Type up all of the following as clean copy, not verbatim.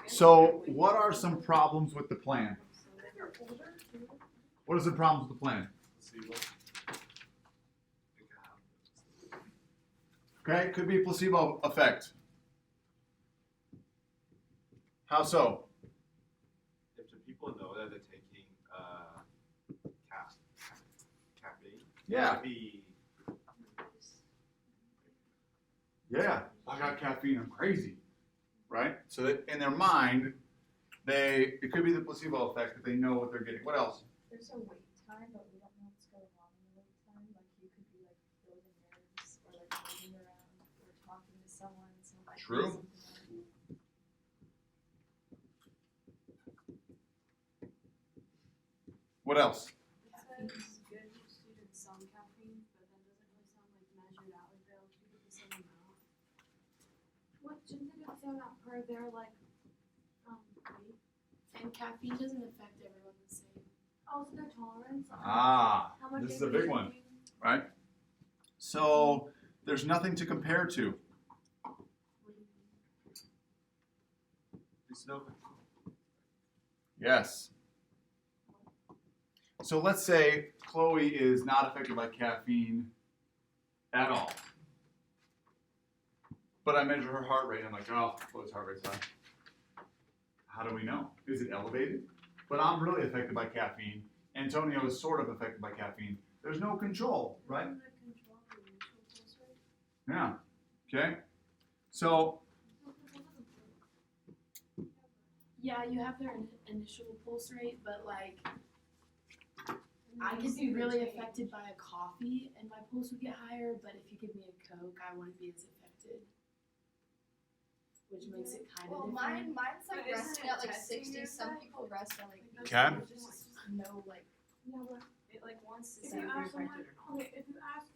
So what are some problems with the plan? What are some problems with the plan? Okay, could be a placebo effect. How so? If the people know that they're taking caffeine, Yeah. maybe. Yeah, I got caffeine, I'm crazy. Right? So that in their mind, it could be the placebo effect that they know what they're getting. What else? There's a wait time, but we don't know what's going on in the wait time. Like you could be like building nerves or like moving around or talking to someone. So like True. What else? Caffeine's good for students, some caffeine, but that doesn't really sound like measured out. Like they'll keep it the same amount. What shouldn't they do the same amount per their like weight? And caffeine doesn't affect everyone the same. Oh, so their tolerance. Ah, How much this is they a big be one, drinking? right? So there's nothing to compare to. It's no. Yes. So let's say Chloe is not affected by caffeine at all. But I measure her heart rate and I'm like, oh, Chloe's heart rate's high. How do we know? Is it elevated? But I'm really affected by caffeine. Antonio is sort of affected by caffeine. There's no control, right? Yeah. Okay. So Yeah, you have their initial pulse rate, but like I could be really affected by a coffee and my pulse would get higher, but if you give me a Coke, I wouldn't be as affected. Which makes it kind of different. Mine's like But isn't resting it at like testing 60. your Some effect? people rest at like. Okay. There's just no like Yeah, but it like wants to if say you if you're ask someone, affected or not. okay, if you ask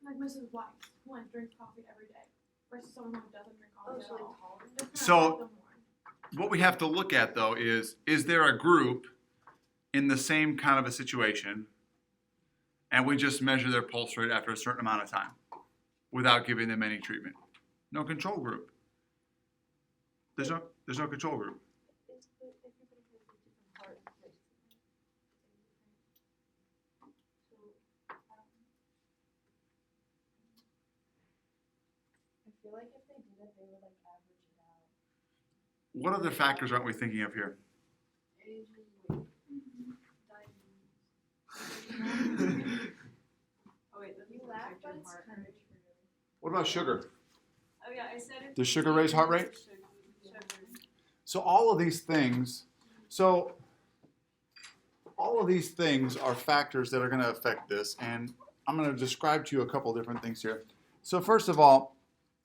like Mrs. White, who drinks coffee every day, versus someone who doesn't drink coffee at all. They're gonna So- affect them more. what we have to look at though is there a group in the same kind of a situation and we just measure their pulse rate after a certain amount of time without giving them any treatment? No control group. There's no control group. I feel like if they did it, they would like average it out. What other factors aren't we thinking of here? Age and weight. Diabetes. Oh wait, that You doesn't laugh, affect but your it's heart kind of rate. true. What about sugar? Oh yeah, I said it. Does sugar raise heart rate? Sugar. So all of these things are factors that are going to affect this, and I'm going to describe to you a couple different things here. So first of all,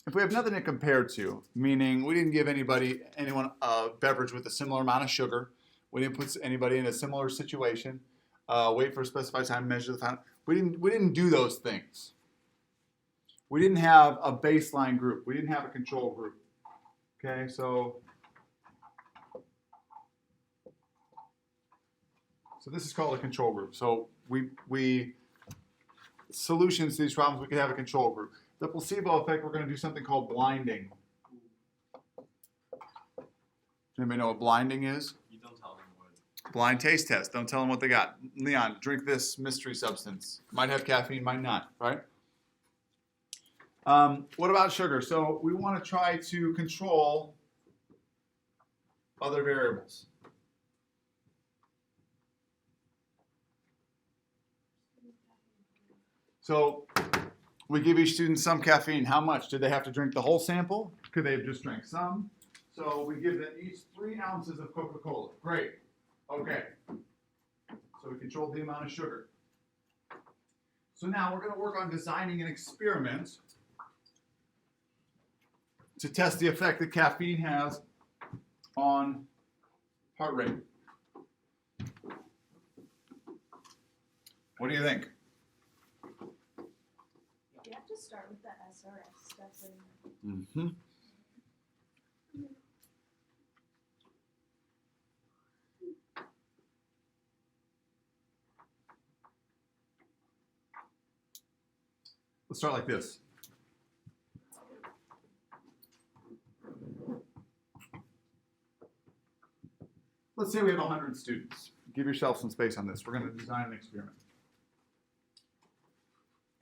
if we have nothing to compare to, meaning we didn't give anyone a beverage with a similar amount of sugar, we didn't put anybody in a similar situation, wait for a specified time, measure the time. We didn't do those things. We didn't have a baseline group. We didn't have a control group. Okay, so this is called a control group. So we solutions to these problems, we could have a control group. The placebo effect, we're going to do something called blinding. Does anybody know what blinding is? You don't tell them what. Blind taste test. Don't tell them what they got. Leon, drink this mystery substance. Might have caffeine, might not, right? What about sugar? So we want to try to control other variables. So we give each student some caffeine. How much? Did they have to drink the whole sample? Could they have just drank some? So we give them each 3 ounces of Coca-Cola. Great. Okay. So we controlled the amount of sugar. So now we're going to work on designing an experiment to test the effect that caffeine has on heart rate. What do you think? You have to start with the SRS stuff. Mm-hmm. Let's start like this. let's say we have 100 students. Give yourself some space on this. We're going to design an experiment.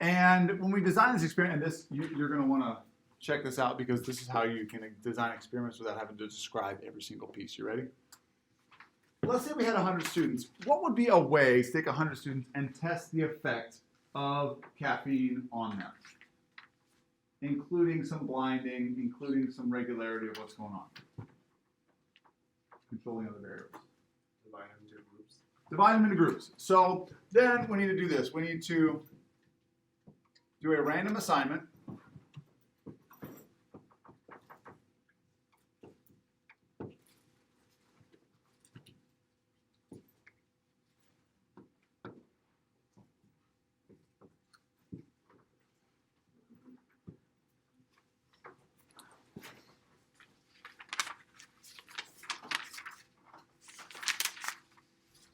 And when we design this experiment, and this you're going to want to check this out because this is how you can design experiments without having to describe every single piece. You ready? Let's say we had 100 students. What would be a way to take 100 students and test the effect of caffeine on them? Including some blinding, including some regularity of what's going on. Controlling other variables. Divide them into groups. Divide them into groups. So then we need to do this. We need to do a random assignment.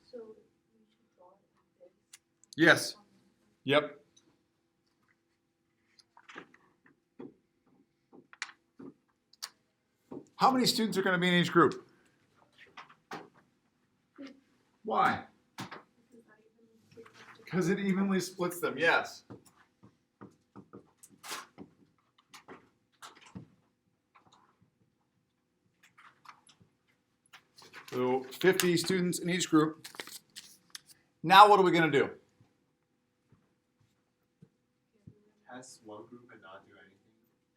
So we should draw it like this. Yes. Yep. How many students are going to be in each group? Why? Because it evenly splits them, yes. So 50 students in each group. Now what are we going to do? Test one group and not do anything.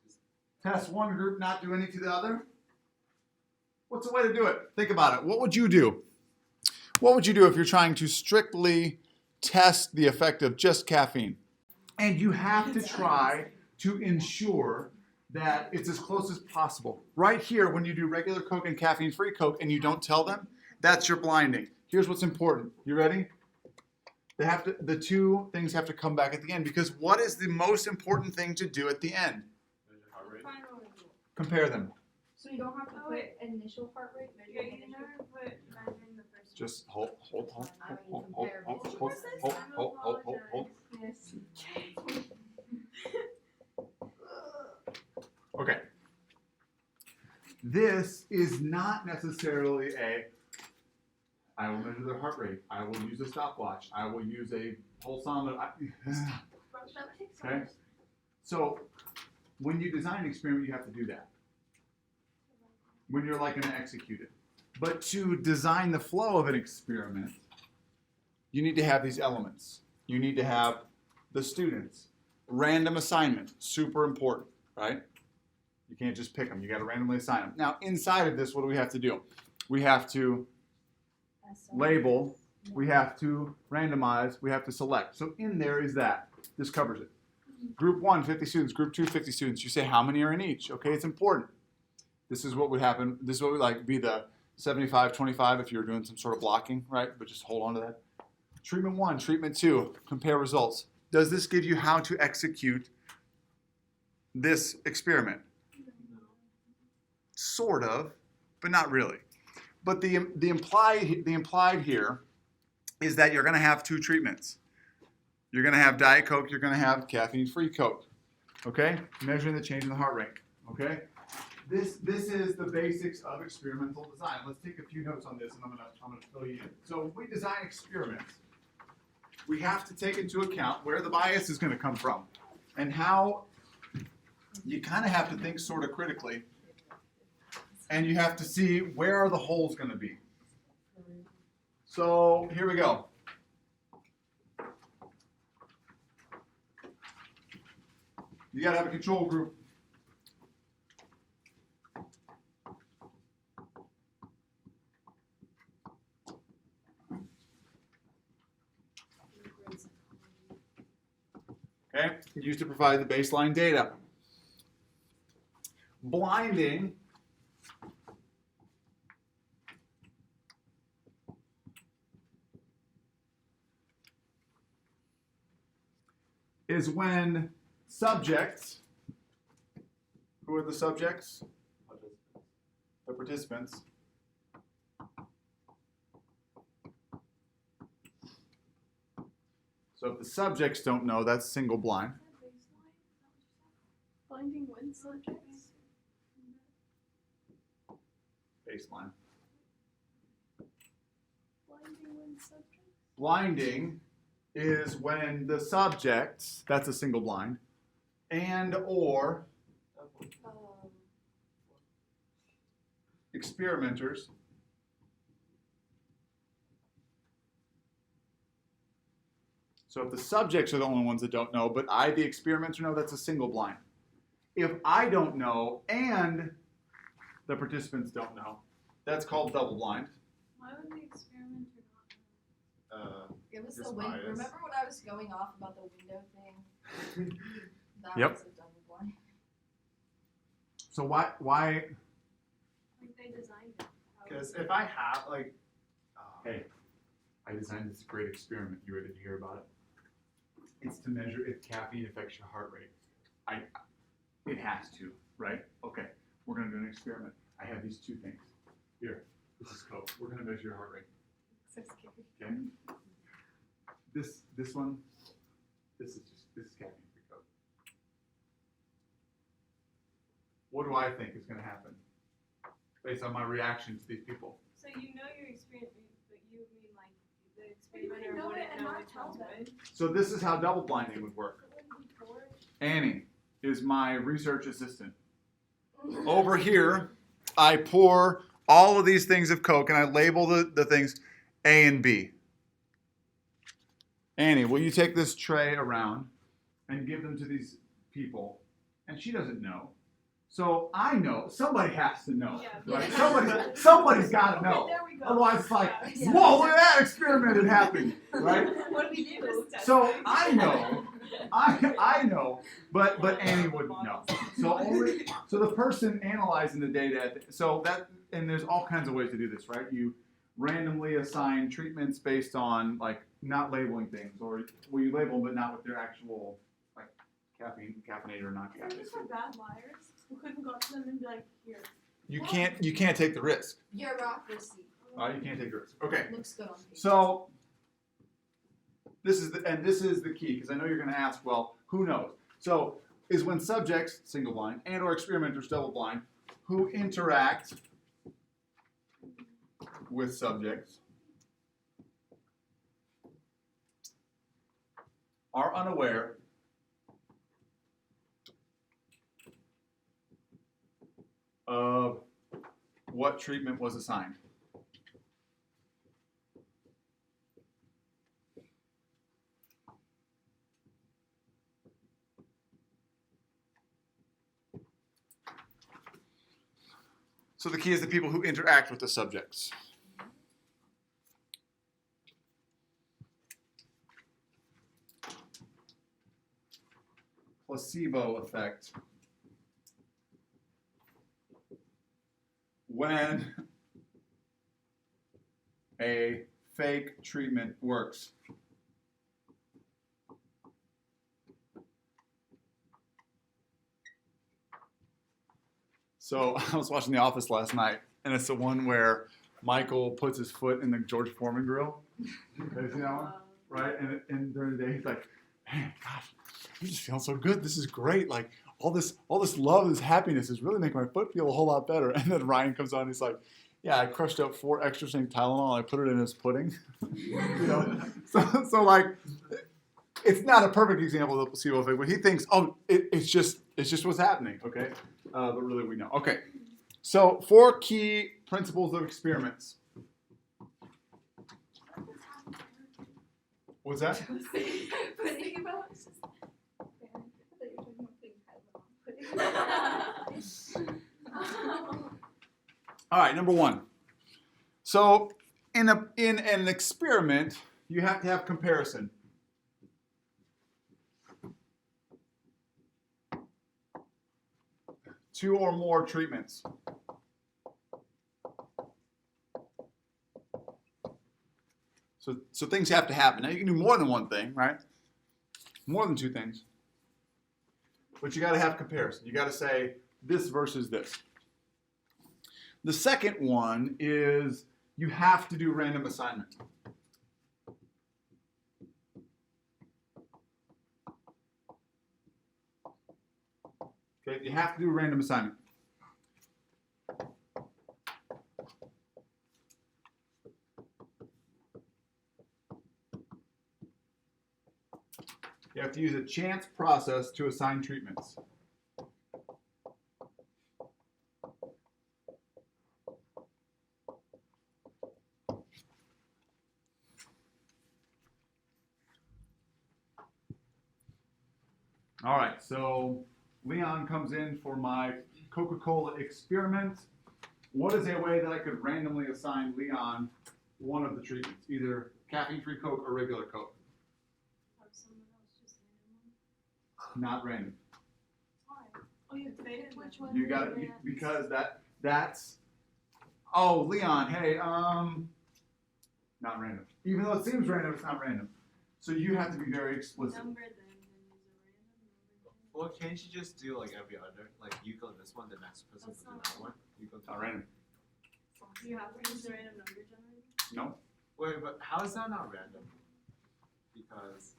Just Test one group, not do any to the other? What's the way to do it? Think about it. What would you do? What would you do if you're trying to strictly test the effect of just caffeine? And you have to try to ensure that it's as close as possible. Right here, when you do regular Coke and caffeine-free Coke and you don't tell them, that's your blinding. Here's what's important. You ready? The two things have to come back at the end because what is the most important thing to do at the end? measure heart rate. Final result. Compare them. So you don't have to Oh, put wait. initial heart rate, measure Yeah, you initial. never put measuring the first Just hold. Yes. Okay. This is not necessarily I will measure their heart rate. I will use a stopwatch. I will use a pulsometer. Okay? So when you design an experiment, you have to do that. When you're like going to execute it. But to design the flow of an experiment, you need to have these elements. You need to have the students. Random assignment, super important, right? You can't just pick them. You got to randomly assign them. Now, inside of this, what do we have to do? We have to label, we have to randomize, we have to select. So in there is that. This covers it. Group 1, 50 students. Group 2, 50 students. You say how many are in each. Okay, it's important. This is what would happen. This is what would like be the 75-25 if you were doing some sort of blocking, right? But just hold on to that. Treatment 1, treatment 2, compare results. Does this give you how to execute this experiment? Sort of, but not really. But the implied here is that you're going to have two treatments. You're going to have Diet Coke. You're going to have caffeine-free Coke. Okay? Measuring the change in the heart rate. Okay? This is the basics of experimental design. Let's take a few notes on this, and I'm gonna fill you in. So when we design experiments, we have to take into account where the bias is going to come from, and how you kind of have to think sort of critically. And you have to see where are the holes going to be. So here we go. You got to have a control group. Okay, used to provide the baseline data. Blinding is when subjects, who are the subjects? The participants. So if the subjects don't know, that's single blind. Blinding when subjects? Baseline. Blinding is when the subjects, that's a single blind, and or experimenters so if the subjects are the only ones that don't know, but I, the experimenter, know, that's a single blind. If I don't know and the participants don't know, that's called double blind. Why would the experimenter not know? It was Just the window. bias. Remember when I was going off about the window thing? That Yep. was a double blind. So why Like they designed it. Because if I have like, hey, I designed this great experiment. You ready to hear about it? It's to measure if caffeine affects your heart rate. It has to, right? Okay, we're gonna do an experiment. I have these two things. Here, this is Coke. We're gonna measure your heart rate. So scary. Okay. This one, this is caffeine free Coke. What do I think is gonna happen based on my reaction to these people? So you know your experience, but you mean like the You can experimenter know wouldn't it and know not which tell one's them. good? So this is how double blinding would work. Annie is my research assistant. Over here, I pour all of these things of Coke and I label the things A and B. Annie, will you take this tray around and give them to these people? And she doesn't know. So I know. Somebody has to know. Yeah. Right? Somebody's got to know. There we go. Otherwise, it's like, Yeah. whoa, look at that experiment that happened. Right? What do we do? So I know. I know, but Annie wouldn't know. So the person analyzing the data, and there's all kinds of ways to do this, right? You randomly assign treatments based on like not labeling things, or you label them but not with their actual like caffeinated or not They're caffeinated. just like bad liars who couldn't go up to them and be like, here. You can't take the risk. Bureaucracy. You can't take the risk. Okay. Looks good on paper. So this is the key, because I know you're going to ask, well, who knows? So is when subjects, single blind, and or experimenters, double blind, who interact with subjects are unaware of what treatment was assigned. So the key is the people who interact with the subjects. Placebo effect. When a fake treatment works. So I was watching The Office last night, and it's the one where Michael puts his foot in the George Foreman grill. You guys see that one? Right? And during the day, he's like, man, gosh, I'm just feeling so good. This is great. Like, all this love, this happiness is really making my foot feel a whole lot better. And then Ryan comes on and he's like, yeah, I crushed up 4 extra strength Tylenol and I put it in his pudding. You know? So like, it's not a perfect example of the placebo effect, but he thinks, oh, it's just what's happening, okay? But really we know. Okay, so 4 key principles of experiments. What's that? Putting about. I thought you were talking about putting Tylenol. All right, number 1. So in an experiment, you have to have comparison. Two or more treatments. So things have to happen. Now you can do more than one thing, right? More than 2 things. But you got to have comparison. You got to say this versus this. The second one is you have to do random assignment. Okay, you have to do random assignment. to use a chance process to assign treatments. All right, so Leon comes in for my Coca-Cola experiment. What is a way that I could randomly assign Leon one of the treatments, either caffeine-free Coke or regular Coke? Have someone else just hand Not random. Why? Oh, you pick which one? You got it because that's. Oh, Leon, hey, not random. Even though it seems random, it's not random. So you have to be very explicit. Number then use a random number. Well, can't you just do like every other? Like you go this one, the next person That's goes not another one. You go to Not random. Do you have to use a random number generator? No. Wait, but how is that not random? Because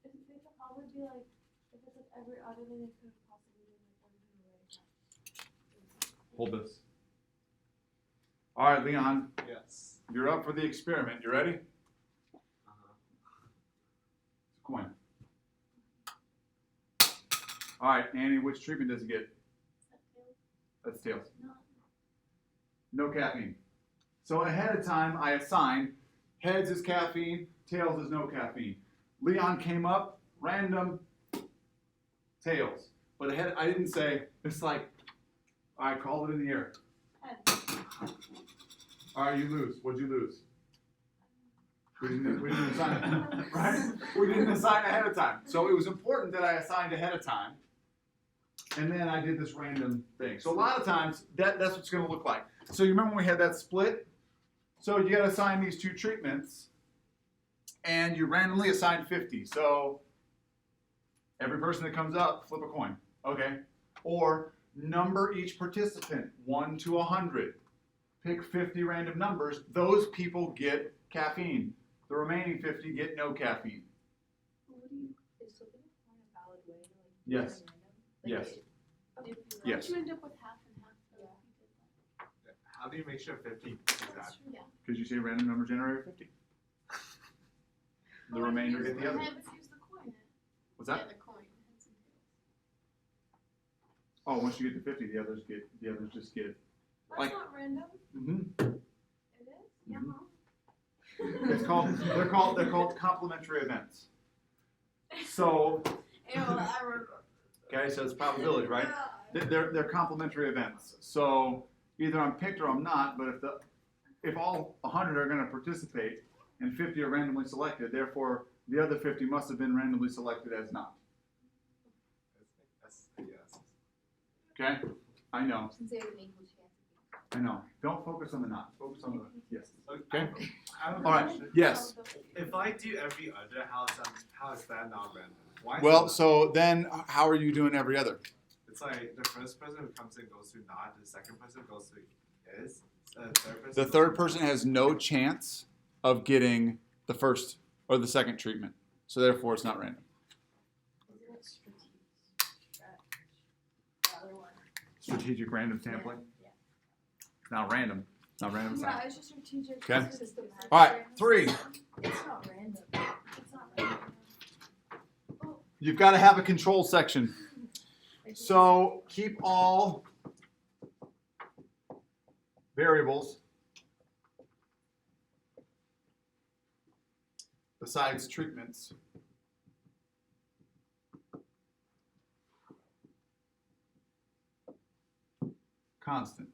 It would probably be like, if it's like every other thing, it could possibly be like everything already. Hold this. All right, Leon, yes. you're up for the experiment. You ready? Uh-huh. Coin. All right, Annie, which treatment does it get? That's tails. No caffeine. So ahead of time, I assigned heads is caffeine, tails is no caffeine. Leon came up, random, tails. But ahead, I didn't say, it's like, I called it in the air. All right, you lose. What'd you lose? We didn't assign it, right? We didn't assign ahead of time. So it was important that I assigned ahead of time. And then I did this random thing. So a lot of times, that's what it's going to look like. So you remember when we had that split? So you got to assign these two treatments. And you randomly assign 50. So every person that comes up, flip a coin. Okay. Or number each participant, 1 to 100. Pick 50 random numbers. Those people get caffeine. The remaining 50 get no caffeine. Is flipping a coin a valid way to like? Yes. Random? Yes. Yes. Yes. You end up with half and half. Though, Yeah. if you did that. How do you make sure 50 is that? That's true. Yeah. Because you say random number generator 50. The remainder get the other. Heads use the coin. What's Yeah, that? the coin. Heads and tails. Oh, once you get to 50, the others just get. That's Like- not random. Mm-hmm. It is? Yeah. It's they're called complementary events. So, Ew, I remember. okay, so it's probability, right? They're complementary events. So either I'm picked or I'm not. But if all 100 are going to participate and 50 are randomly selected, therefore the other 50 must have been randomly selected as not. That's yes. Okay, I know, Since they have an equal chance of I know. Don't focus on the not. Focus on the yes. Okay. I have a All right. question. Yes. If I do every other, how is that not random? Why is Well, it so then how are you doing every other? it's like the first person who comes in goes to not, the second person goes to is, the third person. The goes third to person has no chance of getting the first or the second treatment. So therefore it's not random. Isn't it strategic? The other one. Strategic random sampling. Yeah. Not random. Not random. It's Yeah, not. it's just strategic. Okay. It's systematic. All right, 3. It's not random. It's not random. You've got to have a control section. So keep all variables besides treatments constant.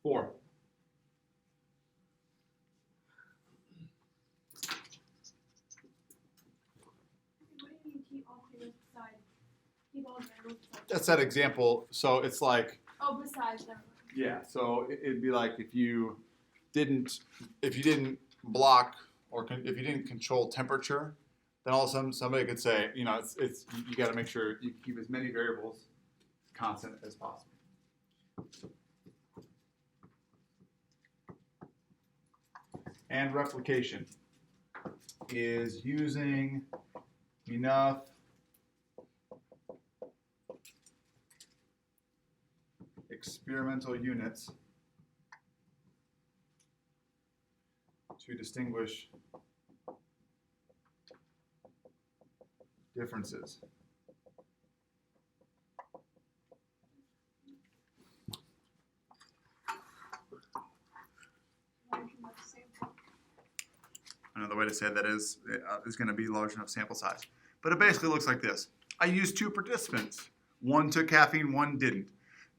Four. What do you mean keep all figures beside? Keep all variables beside? That's that example. So it's like, Oh, besides them. yeah. So it'd be like if you didn't block or if you didn't control temperature, then all of a sudden somebody could say, you know, it's you got to make sure you keep as many variables constant as possible. and replication is using enough experimental units to distinguish differences. Another way to say that is going to be large enough sample size. But it basically looks like this. I used 2 participants. One took caffeine, one didn't.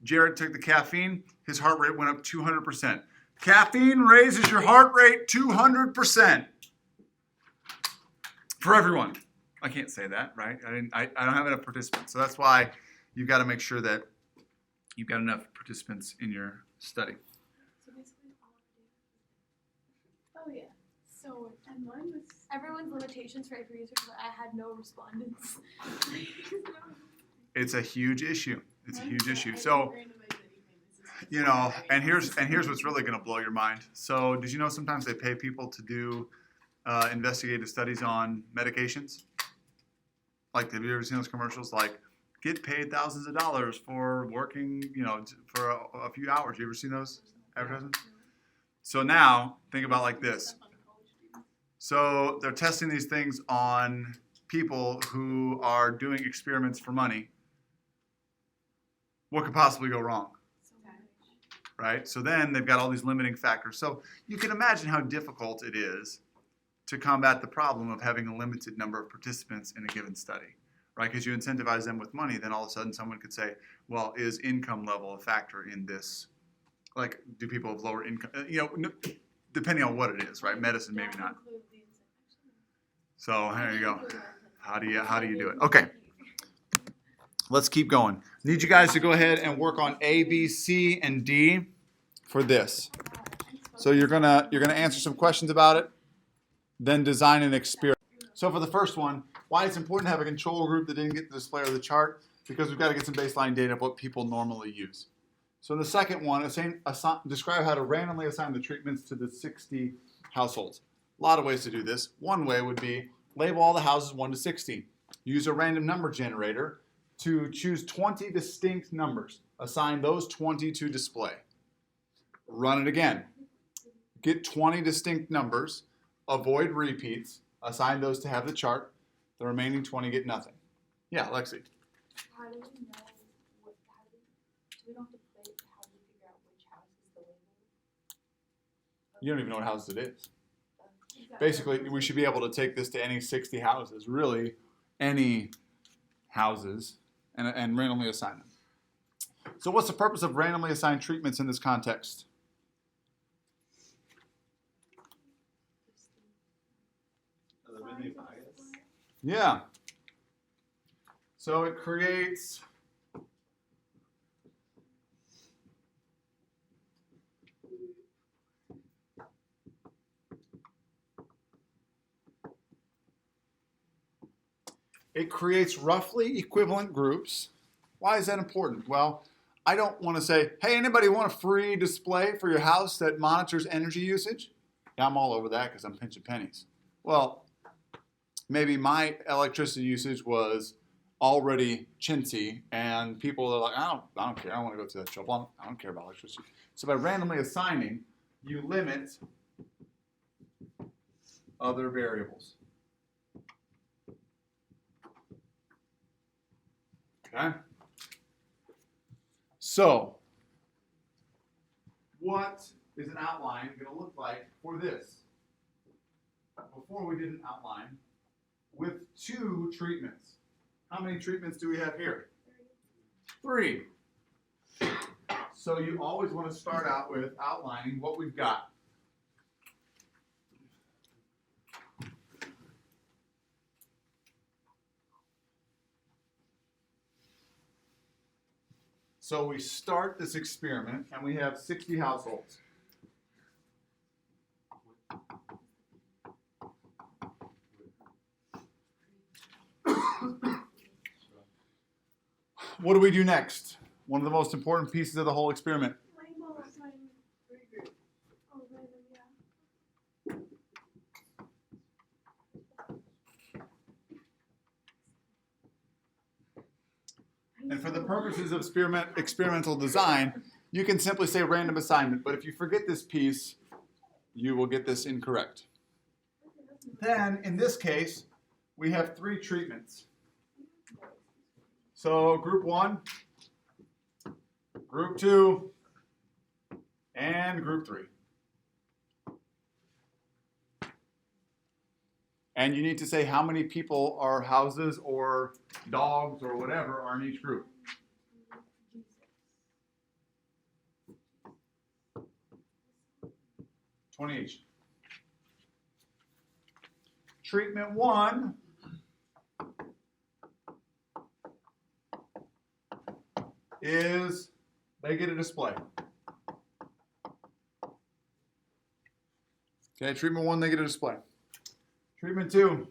Jared took the caffeine. His heart rate went up 200%. Caffeine raises your heart rate 200% for everyone. I can't say that, right? I don't have enough participants. So that's why you've got to make sure that you've got enough participants in your study. So basically all of it. Oh yeah. So and mine was Everyone's limitations for AP research, but I had no respondents. It's a huge issue. It's a huge issue. I So, didn't randomize anything. This is you know, and here's what's really going to blow your mind. So, did you know sometimes they pay people to do investigative studies on medications? Like, have you ever seen those commercials? Like, get paid thousands of dollars for working, you know, for a few hours. You ever seen those advertisements? So now, think about like this. stuff on college students. So they're testing these things on people who are doing experiments for money. What could possibly go wrong, So much. right? So then they've got all these limiting factors. So you can imagine how difficult it is to combat the problem of having a limited number of participants in a given study, right? Because you incentivize them with money, then all of a sudden someone could say, well, is income level a factor in this? Like, do people have lower income? You know, depending on what it is, right? Medicine, maybe not. So there you go. How do you do it? Okay, let's keep going. Need you guys to go ahead and work on A, B, C, and D for this. So you're gonna answer some questions about it, then design an experiment. So for the first one, why it's important to have a control group that didn't get the display of the chart, because we've got to get some baseline data of what people normally use. So in the second one, describe how to randomly assign the treatments to the 60 households. A lot of ways to do this. One way would be label all the houses 1 to 60. Use a random number generator to choose 20 distinct numbers. Assign those 20 to display. Run it again. Get 20 distinct numbers. Avoid repeats. Assign those to have the chart. The remaining 20 get nothing. Yeah, Lexi. How do we know so we don't have to play it, how do we figure out which house is the label? You don't even know what house it is. Basically, we should be able to take this to any 60 houses, really any houses, and randomly assign them. So what's the purpose of randomly assigned treatments in this context? Eliminate bias. Yeah. So it creates roughly equivalent groups. Why is that important? Well, I don't want to say, hey, anybody want a free display for your house that monitors energy usage? Yeah, I'm all over that because I'm pinching pennies. Well, maybe my electricity usage was already chintzy, and people are like, I don't care. I don't want to go through that trouble. I don't care about electricity. So by randomly assigning, you limit other variables. Okay? So, what is an outline going to look like for this? Before we did an outline with 2 treatments. How many treatments do we have here? 3. So you always want to start out with outlining what we've got. So we start this experiment and we have 60 households. What do we do next? One of the most important pieces of the whole experiment. Label assigned. Oh, random, yeah. And for the purposes of experimental design, you can simply say random assignment. But if you forget this piece, you will get this incorrect. Then, in this case, we have 3 treatments. So, group 1, group 2, and group 3. And you need to say how many people or houses or dogs or whatever are in each group. 20 each. Treatment 1 is they get a display. Okay, treatment 1, they get a display. Treatment 2,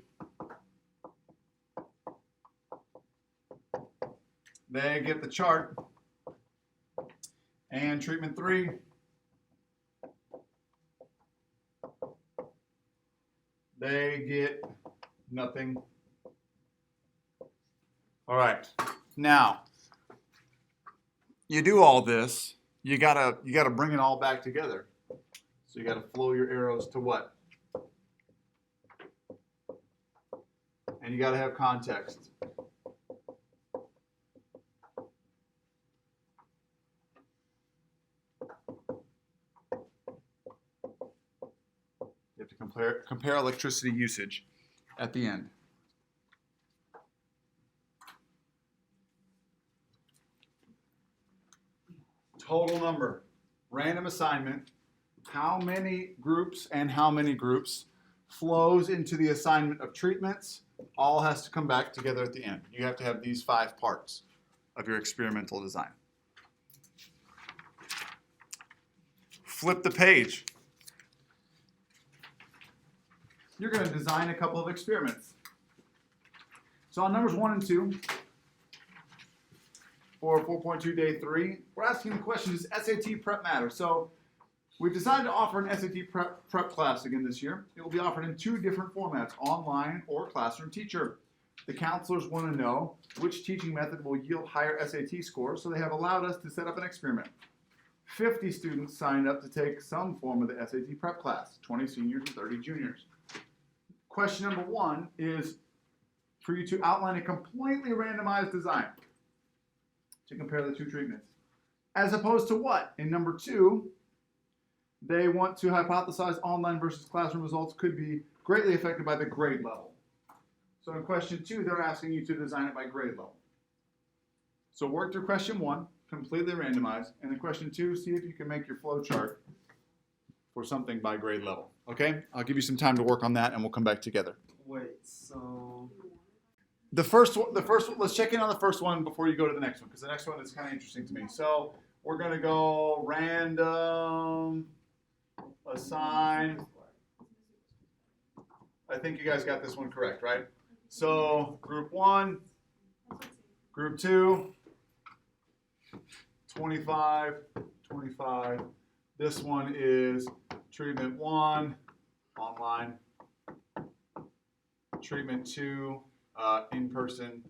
they get the chart. And treatment 3, they get nothing. All right. Now, you do all this, you gotta bring it all back together. So you gotta flow your arrows to what? And you got to have context. You have to compare electricity usage at the end. Total number, random assignment, how many groups and how many groups flows into the assignment of treatments, all has to come back together at the end. You have to have these 5 parts of your experimental design. Flip the page. You're going to design a couple of experiments. So on numbers 1 and 2, for 4.2 day 3, we're asking the question, does SAT prep matter? So we've decided to offer an SAT prep class again this year. It will be offered in 2 different formats, online or classroom teacher. The counselors want to know which teaching method will yield higher SAT scores, so they have allowed us to set up an experiment. 50 students signed up to take some form of the SAT prep class, 20 seniors and 30 juniors. Question number 1 is for you to outline a completely randomized design to compare the 2 treatments. As opposed to what? In number 2, they want to hypothesize online versus classroom results could be greatly affected by the grade level. So in question 2, they're asking you to design it by grade level. So work through question 1, completely randomized, and in question 2, see if you can make your flow chart for something by grade level. Okay? I'll give you some time to work on that, and we'll come back together. Wait, so The first one, let's check in on the first one before you go to the next one, because the next one is kind of interesting to me. So we're going to go random, assign. I think you guys got this one correct, right? So group 1, group 2, 25, 25. This one is treatment 1, online. Treatment 2, in person.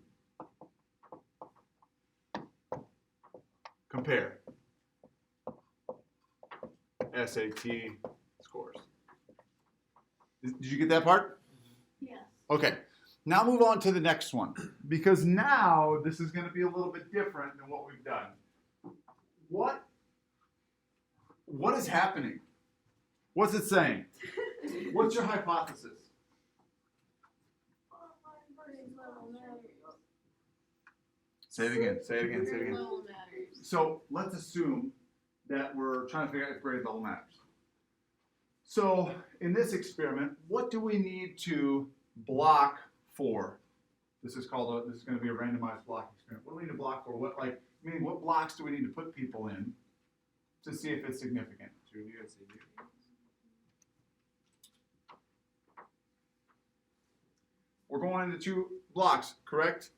Compare. SAT scores. Did you get that part? Yes. Okay. Now move on to the next one, because now this is going to be a little bit different than what we've done. What is happening? What's it saying? What's your hypothesis? Say it again. Say it again. Say it again. Level matters. So let's assume that we're trying to figure out if grade level matters. So in this experiment, what do we need to block for? This is going to be a randomized block experiment. What do we need to block for? What blocks do we need to put people in to see if it's significant? junior and senior. We're going into 2 blocks, correct?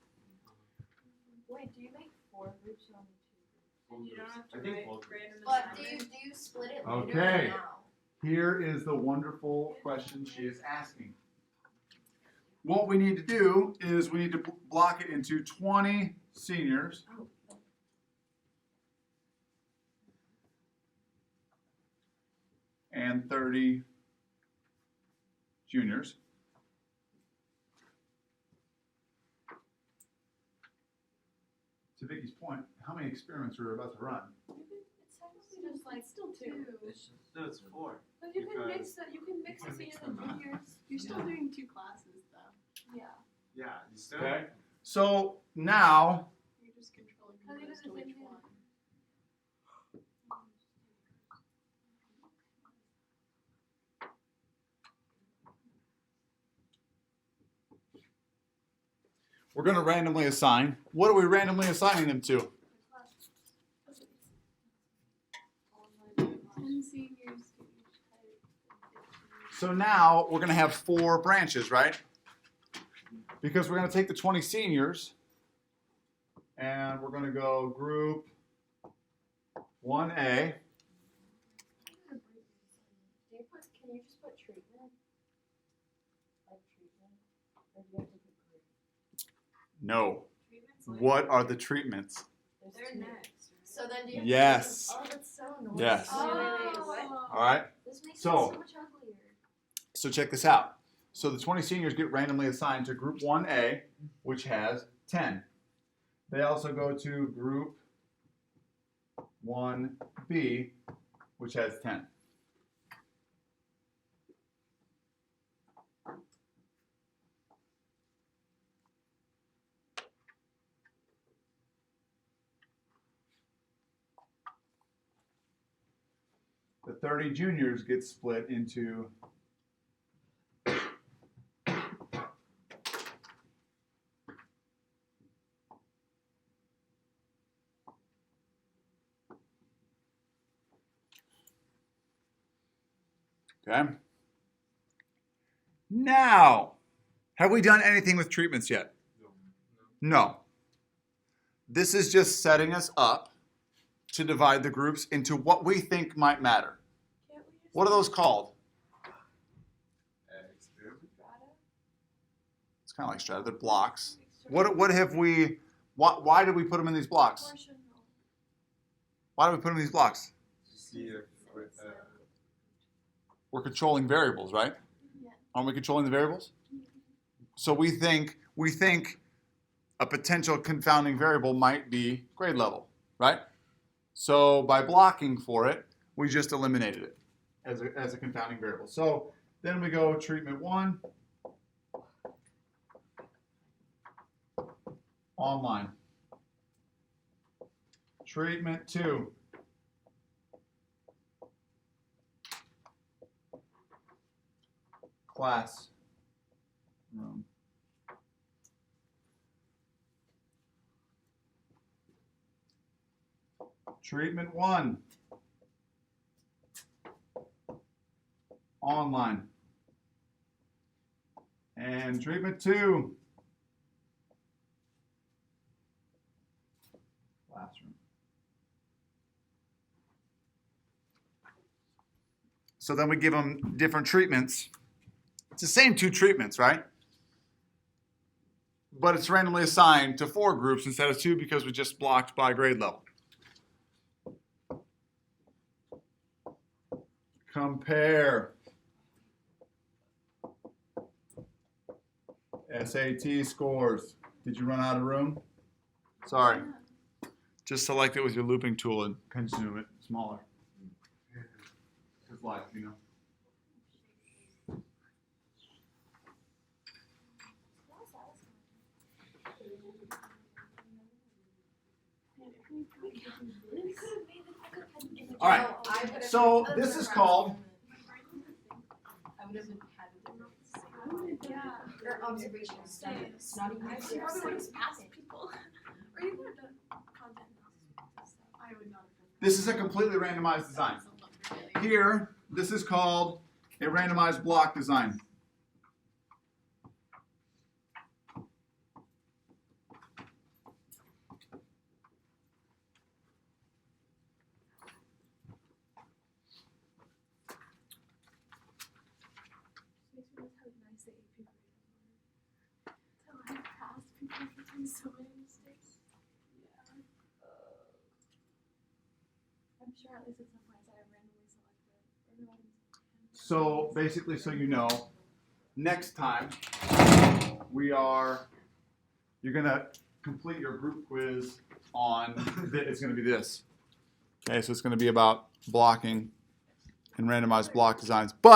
Wait, do you make 4 groups on the 2 groups? You don't have to I think write both. random But assignment. do you split it later Okay. or now? Here is the wonderful question she is asking. what we need to do is we need to block it into 20 seniors and 30 juniors. To Vicky's point, how many experiments are we about to run? It's technically just like still two. No, it's 4. But you can mix Because that. You can mix you the can mix seniors and them up. juniors. You're still doing 2 classes though. Yeah. Yeah, you still. Okay. So now You're just controlling Cause who even goes to the which same one. we're going to randomly assign. What are we randomly assigning them to? 10 seniors to each type. So now we're going to have 4 branches, right? Because we're going to take the 20 seniors and we're going to go group 1A. Can you just put treatment? Like treatment? Or do you have to put group? No. Treatments like What are the treatments? There's they're two. next. So then do you have Yes. to, oh, that's so annoying. Yes. Oh. Wait, All right. this makes So- it so much uglier. So check this out. So the 20 seniors get randomly assigned to group 1A, which has 10. They also go to group 1B, which has 10. The 30 juniors get split into okay. Now, have we done anything with treatments yet? No. This is just setting us up to divide the groups into what we think might matter. Can't we just What are those called? Experiment. strata? It's kind of like strata. They're blocks. What have we? Why did we put them in these blocks? Portion. Why do we put them in these blocks? To see if We're controlling variables, right? Yeah. Aren't we controlling the variables? So we think a potential confounding variable might be grade level, right? So by blocking for it, we just eliminated it as a confounding variable. So then we go treatment 1, online. Treatment 2. Class room. Treatment 1. Online. And treatment 2. Classroom. So then we give them different treatments. It's the same 2 treatments, right? But it's randomly assigned to 4 groups instead of 2 because we just blocked by grade level. Compare. SAT scores. Did you run out of room? Sorry. Just select it with your looping tool and consume it smaller. It's life, you know. All right. So this is called. I would have had a different Yeah. or observation study. It's not even I considered probably would have science. asked people. Or you could have done content analysis. I would not have done This is a completely randomized design. that. Here, this is called a randomized block design. Makes me want to have a nice AP grade. sure at least at some points I have randomly selected. Or no, I didn't. So basically, so you know, next time you're gonna complete your group quiz on, it's gonna be this. Okay, so it's gonna be about blocking and randomized block designs. But